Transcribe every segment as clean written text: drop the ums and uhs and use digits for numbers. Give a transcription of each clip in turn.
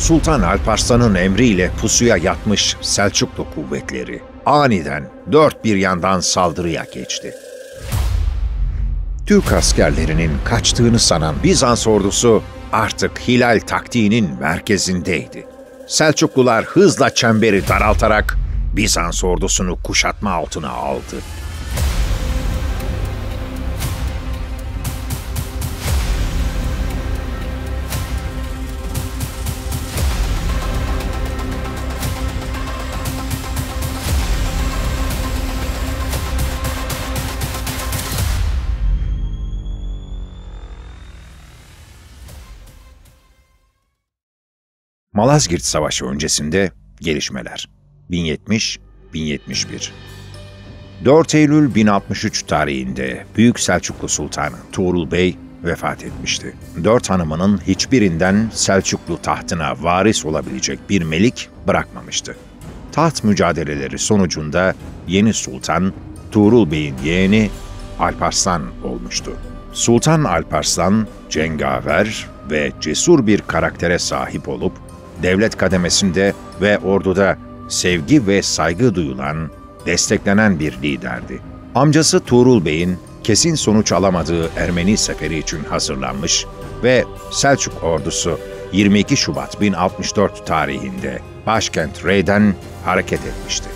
Sultan Alparslan'ın emriyle pusuya yatmış Selçuklu kuvvetleri aniden dört bir yandan saldırıya geçti. Türk askerlerinin kaçtığını sanan Bizans ordusu artık Hilal taktiğinin merkezindeydi. Selçuklular hızla çemberi daraltarak Bizans ordusunu kuşatma altına aldı. Malazgirt Savaşı öncesinde gelişmeler. 1070-1071 4 Eylül 1063 tarihinde Büyük Selçuklu Sultanı Tuğrul Bey vefat etmişti. 4 hanımının hiçbirinden Selçuklu tahtına varis olabilecek bir melik bırakmamıştı. Taht mücadeleleri sonucunda yeni sultan Tuğrul Bey'in yeğeni Alparslan olmuştu. Sultan Alparslan cengaver ve cesur bir karaktere sahip olup devlet kademesinde ve orduda sevgi ve saygı duyulan, desteklenen bir liderdi. Amcası Tuğrul Bey'in kesin sonuç alamadığı Ermeni seferi için hazırlanmış ve Selçuk ordusu 22 Şubat 1064 tarihinde başkent Rey'den hareket etmişti.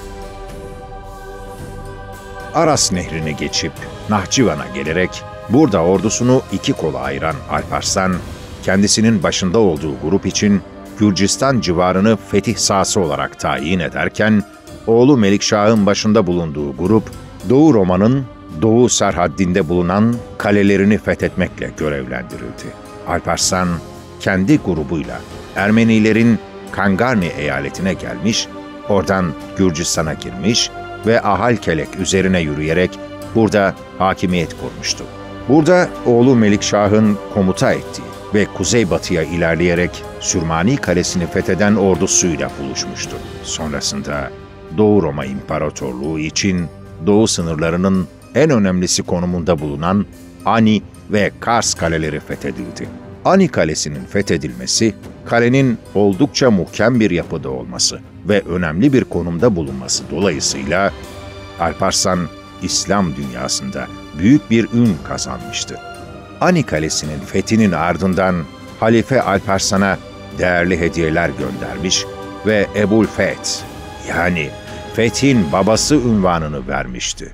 Aras Nehri'ni geçip Nahçıvan'a gelerek burada ordusunu iki kola ayıran Alparslan, kendisinin başında olduğu grup için Gürcistan civarını fetih sahası olarak tayin ederken, oğlu Melikşah'ın başında bulunduğu grup, Doğu Roma'nın doğu serhaddinde bulunan kalelerini fethetmekle görevlendirildi. Alparslan, kendi grubuyla Ermenilerin Kangarni eyaletine gelmiş, oradan Gürcistan'a girmiş ve Ahalkelek üzerine yürüyerek burada hakimiyet kurmuştu. Burada oğlu Melikşah'ın komuta ettiği ve kuzeybatıya ilerleyerek Sürmani Kalesi'ni fetheden ordusuyla buluşmuştu. Sonrasında Doğu Roma İmparatorluğu için doğu sınırlarının en önemlisi konumunda bulunan Ani ve Kars kaleleri fethedildi. Ani Kalesi'nin fethedilmesi, kalenin oldukça muhkem bir yapıda olması ve önemli bir konumda bulunması dolayısıyla Alparslan, İslam dünyasında büyük bir ün kazanmıştı. Ani Kalesi'nin fethinin ardından Halife Alparslan'a değerli hediyeler göndermiş ve Ebul Feth, yani Fethin babası unvanını vermişti.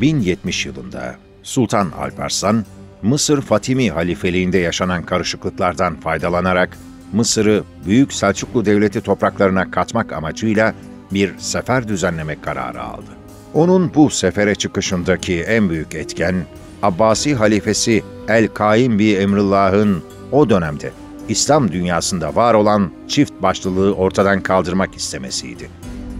1070 yılında Sultan Alparslan, Mısır Fatimi halifeliğinde yaşanan karışıklıklardan faydalanarak Mısır'ı Büyük Selçuklu Devleti topraklarına katmak amacıyla bir sefer düzenlemek kararı aldı. Onun bu sefere çıkışındaki en büyük etken, Abbasi halifesi El-Kaim bi Emrullah'ın o dönemde İslam dünyasında var olan çift başlılığı ortadan kaldırmak istemesiydi.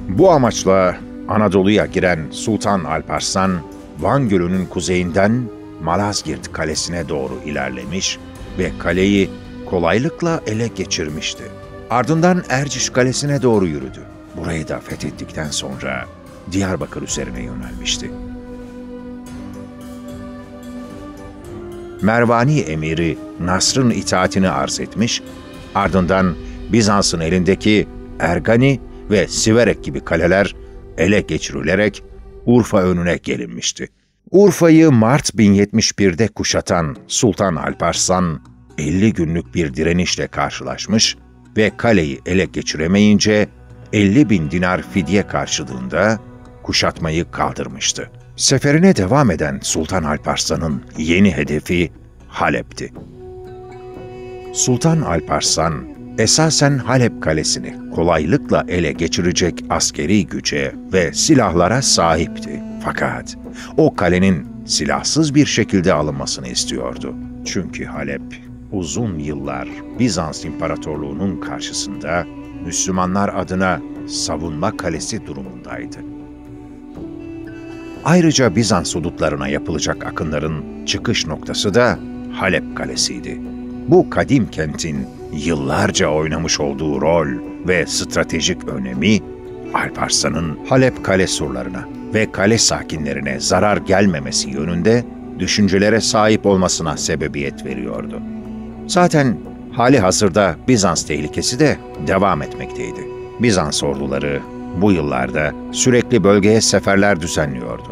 Bu amaçla Anadolu'ya giren Sultan Alparslan, Van Gölü'nün kuzeyinden Malazgirt Kalesi'ne doğru ilerlemiş ve kaleyi kolaylıkla ele geçirmişti. Ardından Erciş Kalesi'ne doğru yürüdü. Burayı da fethettikten sonra Diyarbakır üzerine yönelmişti. Mervani emiri Nasr'ın itaatini arz etmiş, ardından Bizans'ın elindeki Ergani ve Siverek gibi kaleler ele geçirilerek Urfa önüne gelinmişti. Urfa'yı Mart 1071'de kuşatan Sultan Alparslan, 50 günlük bir direnişle karşılaşmış ve kaleyi ele geçiremeyince 50.000 dinar fidye karşılığında kuşatmayı kaldırmıştı. Seferine devam eden Sultan Alparslan'ın yeni hedefi Halep'ti. Sultan Alparslan, esasen Halep Kalesi'ni kolaylıkla ele geçirecek askeri güce ve silahlara sahipti. Fakat o kalenin silahsız bir şekilde alınmasını istiyordu. Çünkü Halep, uzun yıllar Bizans İmparatorluğu'nun karşısında Müslümanlar adına savunma kalesi durumundaydı. Ayrıca Bizans hudutlarına yapılacak akınların çıkış noktası da Halep Kalesi'ydi. Bu kadim kentin yıllarca oynamış olduğu rol ve stratejik önemi, Alparslan'ın Halep kale surlarına ve kale sakinlerine zarar gelmemesi yönünde düşüncelere sahip olmasına sebebiyet veriyordu. Zaten Hali hazırda Bizans tehlikesi de devam etmekteydi. Bizans orduları bu yıllarda sürekli bölgeye seferler düzenliyordu.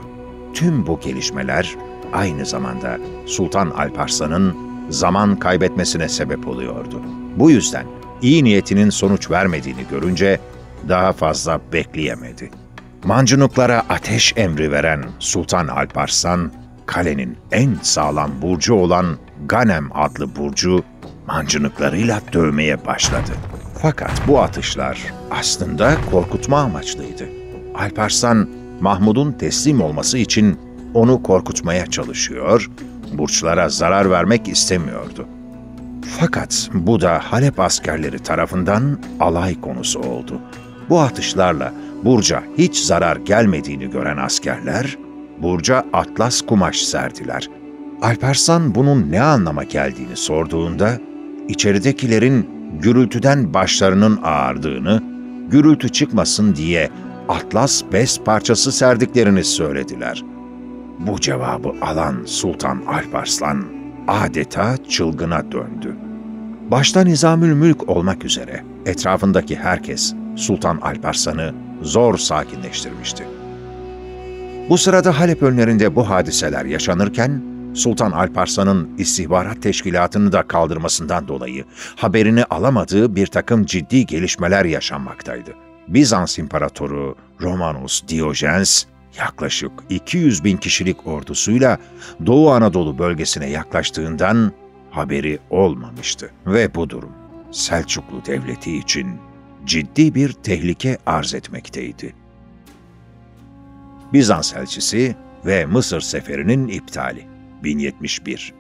Tüm bu gelişmeler aynı zamanda Sultan Alparslan'ın zaman kaybetmesine sebep oluyordu. Bu yüzden iyi niyetinin sonuç vermediğini görünce daha fazla bekleyemedi. Mancınıklara ateş emri veren Sultan Alparslan, kalenin en sağlam burcu olan Ganem adlı burcu mancınıklarıyla dövmeye başladı. Fakat bu atışlar aslında korkutma amaçlıydı. Alparslan, Mahmud'un teslim olması için onu korkutmaya çalışıyor, burçlara zarar vermek istemiyordu. Fakat bu da Halep askerleri tarafından alay konusu oldu. Bu atışlarla burca hiç zarar gelmediğini gören askerler, burca atlas kumaş serdiler. Alparslan bunun ne anlama geldiğini sorduğunda, içeridekilerin gürültüden başlarının ağrıdığını, gürültü çıkmasın diye atlas bez parçası serdiklerini söylediler. Bu cevabı alan Sultan Alparslan adeta çılgına döndü. Başta Nizamülmülk olmak üzere etrafındaki herkes Sultan Alparslan'ı zor sakinleştirmişti. Bu sırada Halep önlerinde bu hadiseler yaşanırken, Sultan Alparslan'ın istihbarat teşkilatını da kaldırmasından dolayı haberini alamadığı bir takım ciddi gelişmeler yaşanmaktaydı. Bizans İmparatoru Romanos Diyojennes, yaklaşık 200 bin kişilik ordusuyla Doğu Anadolu bölgesine yaklaştığından haberi olmamıştı. Ve bu durum Selçuklu Devleti için ciddi bir tehlike arz etmekteydi. Bizans elçisi ve Mısır seferinin iptali 1071.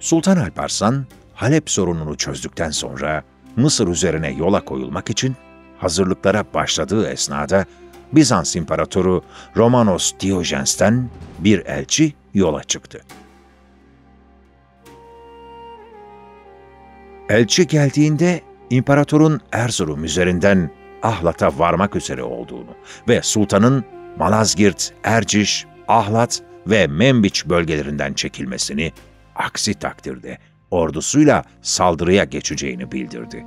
Sultan Alparslan, Halep sorununu çözdükten sonra Mısır üzerine yola koyulmak için hazırlıklara başladığı esnada Bizans İmparatoru Romanos Diyojennes'ten bir elçi yola çıktı. Elçi geldiğinde İmparatorun Erzurum üzerinden Ahlat'a varmak üzere olduğunu ve sultanın Malazgirt, Erciş, Ahlat ve Membiç bölgelerinden çekilmesini, aksi takdirde ordusuyla saldırıya geçeceğini bildirdi.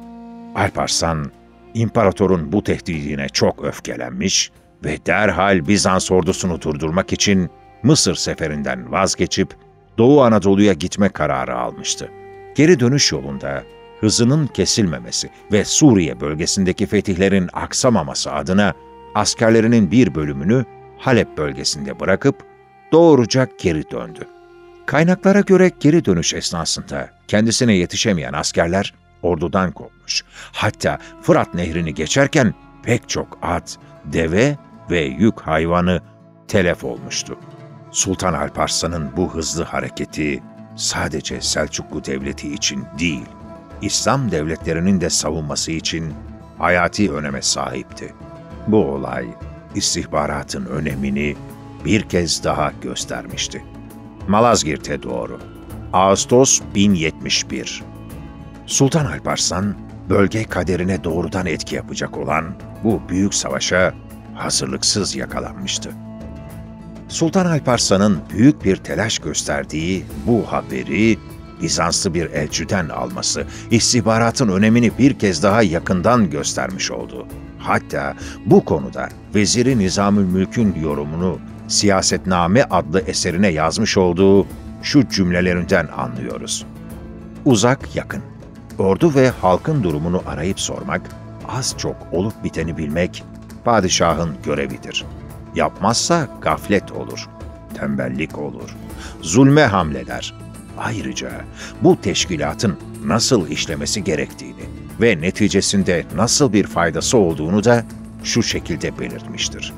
Alparslan, İmparatorun bu tehdidine çok öfkelenmiş ve derhal Bizans ordusunu durdurmak için Mısır seferinden vazgeçip Doğu Anadolu'ya gitme kararı almıştı. Geri dönüş yolunda hızının kesilmemesi ve Suriye bölgesindeki fetihlerin aksamaması adına askerlerinin bir bölümünü Halep bölgesinde bırakıp doğruca geri döndü. Kaynaklara göre geri dönüş esnasında kendisine yetişemeyen askerler ordudan kopmuş. Hatta Fırat Nehri'ni geçerken pek çok at, deve ve yük hayvanı telef olmuştu. Sultan Alparslan'ın bu hızlı hareketi sadece Selçuklu Devleti için değil, İslam devletlerinin de savunması için hayati öneme sahipti. Bu olay, istihbaratın önemini bir kez daha göstermişti. Malazgirt'e doğru. Ağustos 1071. Sultan Alparslan, bölge kaderine doğrudan etki yapacak olan bu büyük savaşa hazırlıksız yakalanmıştı. Sultan Alparslan'ın büyük bir telaş gösterdiği bu haberi Bizanslı bir elçiden alması, istihbaratın önemini bir kez daha yakından göstermiş oldu. Hatta bu konuda Vezir-i Nizamülmülk'ün yorumunu Siyasetname adlı eserine yazmış olduğu şu cümlelerinden anlıyoruz. Uzak yakın, ordu ve halkın durumunu arayıp sormak, az çok olup biteni bilmek, padişahın görevidir. Yapmazsa gaflet olur, tembellik olur, zulme hamleder. Ayrıca bu teşkilatın nasıl işlemesi gerektiğini ve neticesinde nasıl bir faydası olduğunu da şu şekilde belirtmiştir.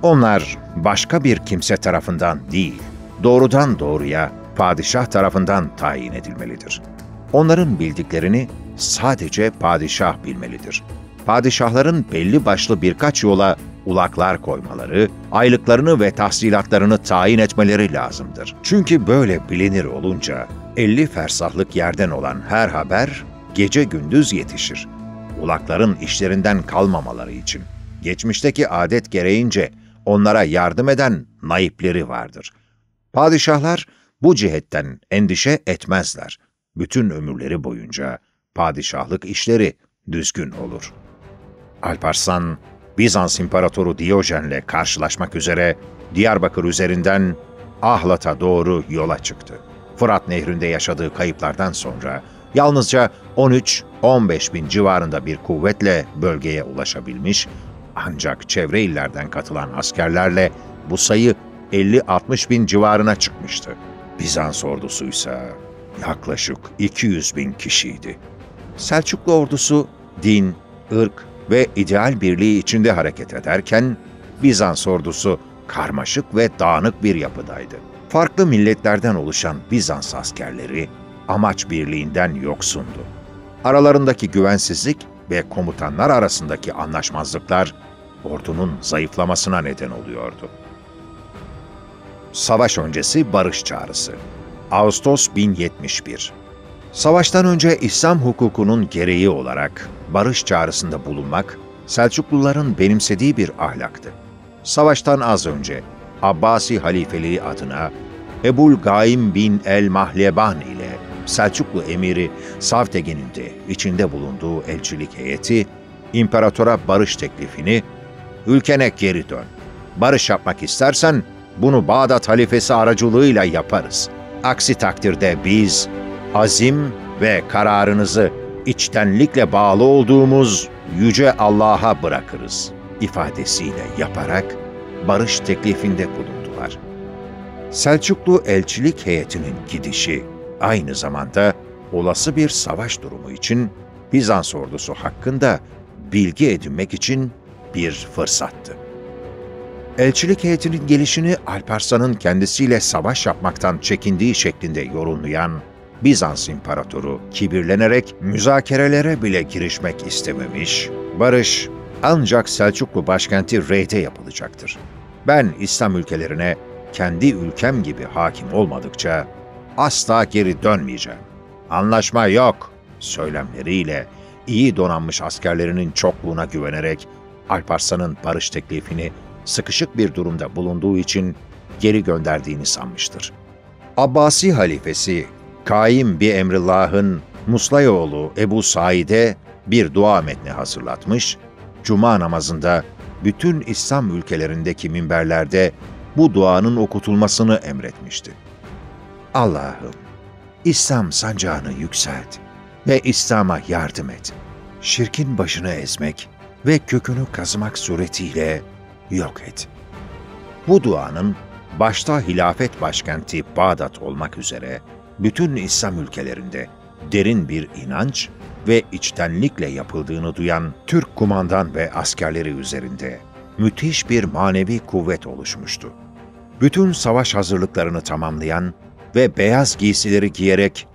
Onlar başka bir kimse tarafından değil, doğrudan doğruya padişah tarafından tayin edilmelidir. Onların bildiklerini sadece padişah bilmelidir. Padişahların belli başlı birkaç yola ulaklar koymaları, aylıklarını ve tahsilatlarını tayin etmeleri lazımdır. Çünkü böyle bilinir olunca 50 fersahlık yerden olan her haber gece gündüz yetişir. Ulakların işlerinden kalmamaları için geçmişteki adet gereğince onlara yardım eden naipleri vardır. Padişahlar bu cihetten endişe etmezler. Bütün ömürleri boyunca padişahlık işleri düzgün olur. Alparslan, Bizans İmparatoru Diyojen'le karşılaşmak üzere Diyarbakır üzerinden Ahlat'a doğru yola çıktı. Fırat Nehri'nde yaşadığı kayıplardan sonra yalnızca 13-15 bin civarında bir kuvvetle bölgeye ulaşabilmiş, ancak çevre illerden katılan askerlerle bu sayı 50-60 bin civarına çıkmıştı. Bizans ordusuysa yaklaşık 200 bin kişiydi. Selçuklu ordusu din, ırk ve ideal birliği içinde hareket ederken, Bizans ordusu karmaşık ve dağınık bir yapıdaydı. Farklı milletlerden oluşan Bizans askerleri amaç birliğinden yoksundu. Aralarındaki güvensizlik ve komutanlar arasındaki anlaşmazlıklar ordunun zayıflamasına neden oluyordu. Savaş öncesi barış çağrısı. Ağustos 1071. Savaştan önce İslam hukukunun gereği olarak barış çağrısında bulunmak Selçukluların benimsediği bir ahlaktı. Savaştan az önce Abbasi halifeliği adına Ebu'l-Gaim bin el-Mahleban ile Selçuklu emiri Savtegin'in de içinde bulunduğu elçilik heyeti, imparatora barış teklifini, "Ülkene geri dön. Barış yapmak istersen bunu Bağdat halifesi aracılığıyla yaparız. Aksi takdirde biz azim ve kararınızı içtenlikle bağlı olduğumuz Yüce Allah'a bırakırız" ifadesiyle yaparak barış teklifinde bulundular. Selçuklu elçilik heyetinin gidişi aynı zamanda olası bir savaş durumu için Bizans ordusu hakkında bilgi edinmek için bir fırsattı. Elçilik heyetinin gelişini Alparslan'ın kendisiyle savaş yapmaktan çekindiği şeklinde yorumlayan Bizans İmparatoru kibirlenerek müzakerelere bile girişmek istememiş, barış ancak Selçuklu başkenti Rey'de yapılacaktır. Ben İslam ülkelerine kendi ülkem gibi hakim olmadıkça asla geri dönmeyeceğim. Anlaşma yok söylemleriyle iyi donanmış askerlerinin çokluğuna güvenerek Alparslan'ın barış teklifini sıkışık bir durumda bulunduğu için geri gönderdiğini sanmıştır. Abbasi halifesi Kaim bi Emrillah'ın Muslayoğlu Ebu Said'e bir dua metni hazırlatmış, Cuma namazında bütün İslam ülkelerindeki minberlerde bu duanın okutulmasını emretmişti. Allah'ım, İslam sancağını yükselt ve İslam'a yardım et. Şirkin başını ezmek ve kökünü kazımak suretiyle yok et. Bu duanın başta hilafet başkenti Bağdat olmak üzere bütün İslam ülkelerinde derin bir inanç ve içtenlikle yapıldığını duyan Türk kumandan ve askerleri üzerinde müthiş bir manevi kuvvet oluşmuştu. Bütün savaş hazırlıklarını tamamlayan ve beyaz giysileri giyerek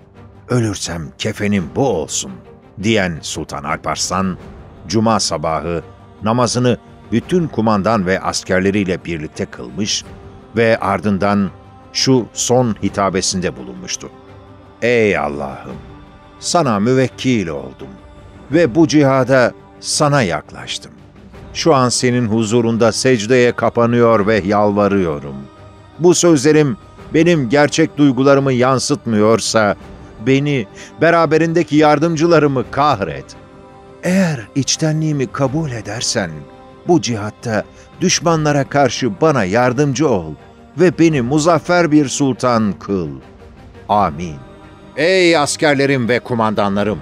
"Ölürsem kefenim bu olsun" diyen Sultan Alparslan, Cuma sabahı namazını bütün kumandan ve askerleriyle birlikte kılmış ve ardından şu son hitabesinde bulunmuştu. "Ey Allah'ım! Sana müvekkil oldum ve bu cihada sana yaklaştım. Şu an senin huzurunda secdeye kapanıyor ve yalvarıyorum. Bu sözlerim benim gerçek duygularımı yansıtmıyorsa beni, beraberindeki yardımcılarımı kahret. Eğer içtenliğimi kabul edersen bu cihatta düşmanlara karşı bana yardımcı ol ve beni muzaffer bir sultan kıl. Amin. Ey askerlerim ve kumandanlarım!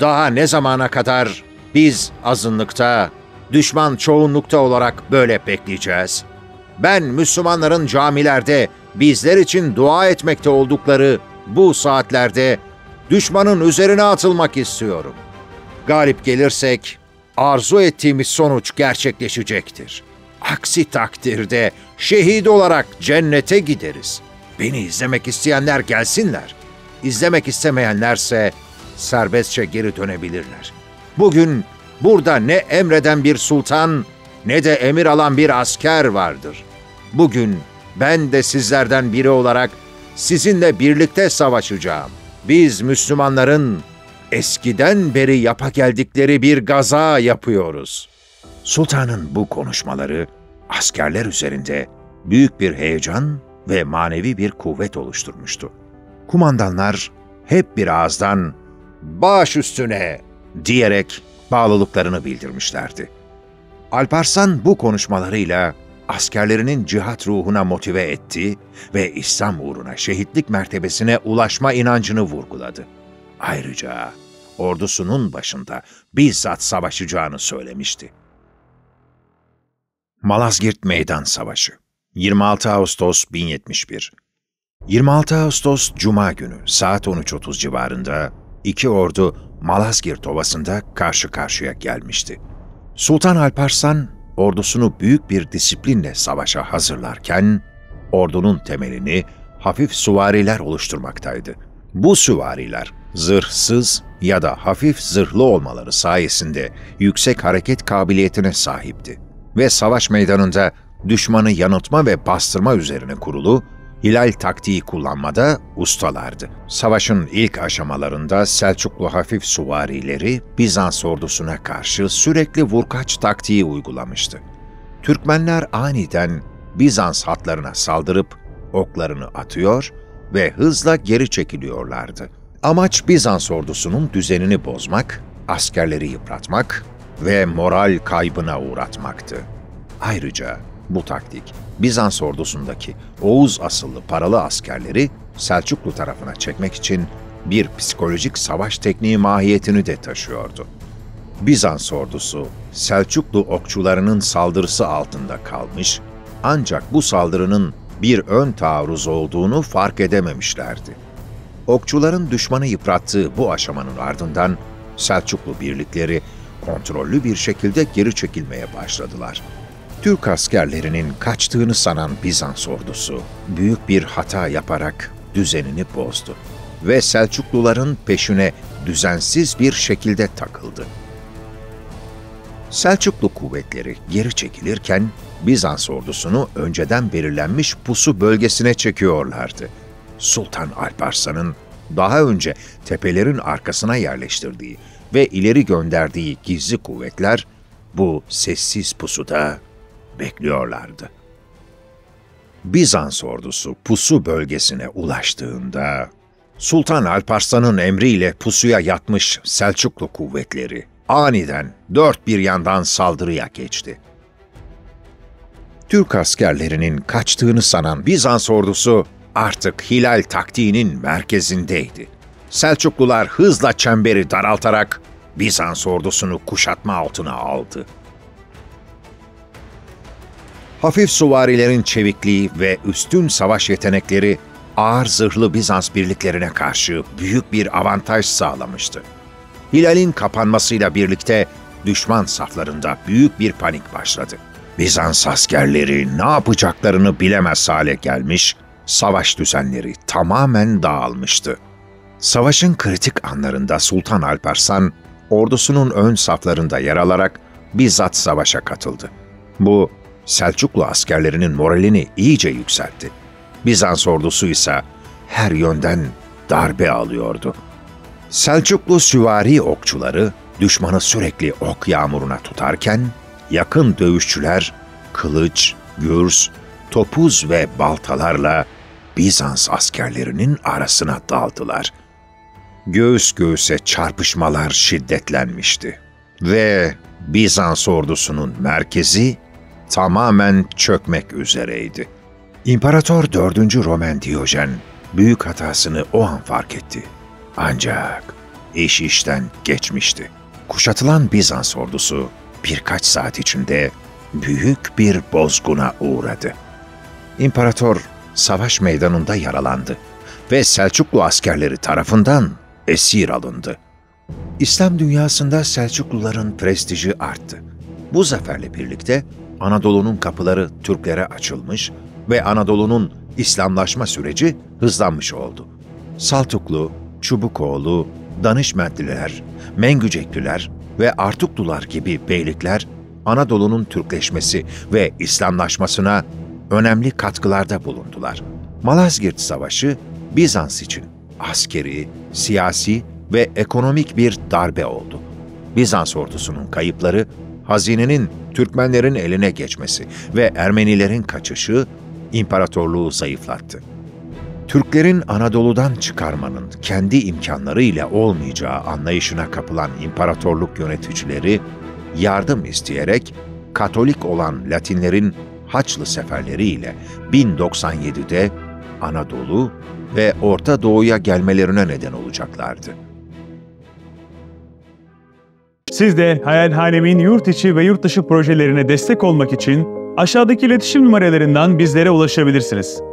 Daha ne zamana kadar biz azınlıkta, düşman çoğunlukta olarak böyle bekleyeceğiz? Ben Müslümanların camilerde bizler için dua etmekte oldukları bu saatlerde düşmanın üzerine atılmak istiyorum. Galip gelirsek arzu ettiğimiz sonuç gerçekleşecektir. Aksi takdirde şehit olarak cennete gideriz. Beni izlemek isteyenler gelsinler. İzlemek istemeyenlerse serbestçe geri dönebilirler. Bugün burada ne emreden bir sultan ne de emir alan bir asker vardır. Bugün ben de sizlerden biri olarak sizinle birlikte savaşacağım. Biz Müslümanların eskiden beri yapa geldikleri bir gaza yapıyoruz." Sultanın bu konuşmaları askerler üzerinde büyük bir heyecan ve manevi bir kuvvet oluşturmuştu. Kumandanlar hep bir ağızdan baş üstüne diyerek bağlılıklarını bildirmişlerdi. Alparslan bu konuşmalarıyla askerlerinin cihat ruhuna motive etti ve İslam uğruna şehitlik mertebesine ulaşma inancını vurguladı. Ayrıca ordusunun başında bizzat savaşacağını söylemişti. Malazgirt Meydan Savaşı 26 Ağustos 1071 26 Ağustos Cuma günü saat 13:30 civarında iki ordu Malazgirt Ovası'nda karşı karşıya gelmişti. Sultan Alparslan ordusunu büyük bir disiplinle savaşa hazırlarken ordunun temelini hafif süvariler oluşturmaktaydı. Bu süvariler zırhsız ya da hafif zırhlı olmaları sayesinde yüksek hareket kabiliyetine sahipti ve savaş meydanında düşmanı yanıltma ve bastırma üzerine kurulu hilal taktiği kullanmada ustalardı. Savaşın ilk aşamalarında Selçuklu hafif süvarileri Bizans ordusuna karşı sürekli vurkaç taktiği uygulamıştı. Türkmenler aniden Bizans hatlarına saldırıp oklarını atıyor ve hızla geri çekiliyorlardı. Amaç Bizans ordusunun düzenini bozmak, askerleri yıpratmak ve moral kaybına uğratmaktı. Ayrıca bu taktik, Bizans ordusundaki Oğuz asıllı paralı askerleri Selçuklu tarafına çekmek için bir psikolojik savaş tekniği mahiyetini de taşıyordu. Bizans ordusu, Selçuklu okçularının saldırısı altında kalmış, ancak bu saldırının bir ön taarruz olduğunu fark edememişlerdi. Okçuların düşmanı yıprattığı bu aşamanın ardından Selçuklu birlikleri kontrollü bir şekilde geri çekilmeye başladılar. Türk askerlerinin kaçtığını sanan Bizans ordusu büyük bir hata yaparak düzenini bozdu ve Selçukluların peşine düzensiz bir şekilde takıldı. Selçuklu kuvvetleri geri çekilirken Bizans ordusunu önceden belirlenmiş pusu bölgesine çekiyorlardı. Sultan Alparslan'ın daha önce tepelerin arkasına yerleştirdiği ve ileri gönderdiği gizli kuvvetler bu sessiz pusuda bekliyorlardı. Bizans ordusu pusu bölgesine ulaştığında Sultan Alparslan'ın emriyle pusuya yatmış Selçuklu kuvvetleri aniden dört bir yandan saldırıya geçti. Türk askerlerinin kaçtığını sanan Bizans ordusu artık hilal taktiğinin merkezindeydi. Selçuklular hızla çemberi daraltarak Bizans ordusunu kuşatma altına aldı. Hafif süvarilerin çevikliği ve üstün savaş yetenekleri ağır zırhlı Bizans birliklerine karşı büyük bir avantaj sağlamıştı. Hilal'in kapanmasıyla birlikte düşman saflarında büyük bir panik başladı. Bizans askerleri ne yapacaklarını bilemez hale gelmiş, savaş düzenleri tamamen dağılmıştı. Savaşın kritik anlarında Sultan Alparslan, ordusunun ön saflarında yer alarak bizzat savaşa katıldı. Bu, Selçuklu askerlerinin moralini iyice yükseltti. Bizans ordusu ise her yönden darbe alıyordu. Selçuklu süvari okçuları düşmanı sürekli ok yağmuruna tutarken, yakın dövüşçüler kılıç, gürs, topuz ve baltalarla Bizans askerlerinin arasına daldılar. Göğüs göğüse çarpışmalar şiddetlenmişti ve Bizans ordusunun merkezi tamamen çökmek üzereydi. İmparator 4. Roman Diyojen büyük hatasını o an fark etti. Ancak iş işten geçmişti. Kuşatılan Bizans ordusu birkaç saat içinde büyük bir bozguna uğradı. İmparator savaş meydanında yaralandı ve Selçuklu askerleri tarafından esir alındı. İslam dünyasında Selçukluların prestiji arttı. Bu zaferle birlikte Anadolu'nun kapıları Türklere açılmış ve Anadolu'nun İslamlaşma süreci hızlanmış oldu. Saltuklu, Çubukoğlu, Danışmentliler, Mengücekliler ve Artuklular gibi beylikler Anadolu'nun Türkleşmesi ve İslamlaşmasına önemli katkılarda bulundular. Malazgirt Savaşı Bizans için askeri, siyasi ve ekonomik bir darbe oldu. Bizans ordusunun kayıpları, hazinenin Türkmenlerin eline geçmesi ve Ermenilerin kaçışı imparatorluğu zayıflattı. Türklerin Anadolu'dan çıkarmanın kendi imkanlarıyla olmayacağı anlayışına kapılan imparatorluk yöneticileri, yardım isteyerek Katolik olan Latinlerin Haçlı seferleriyle 1097'de Anadolu ve Orta Doğu'ya gelmelerine neden olacaklardı. Siz de Hayalhanem'in yurt içi ve yurt dışı projelerine destek olmak için aşağıdaki iletişim numaralarından bizlere ulaşabilirsiniz.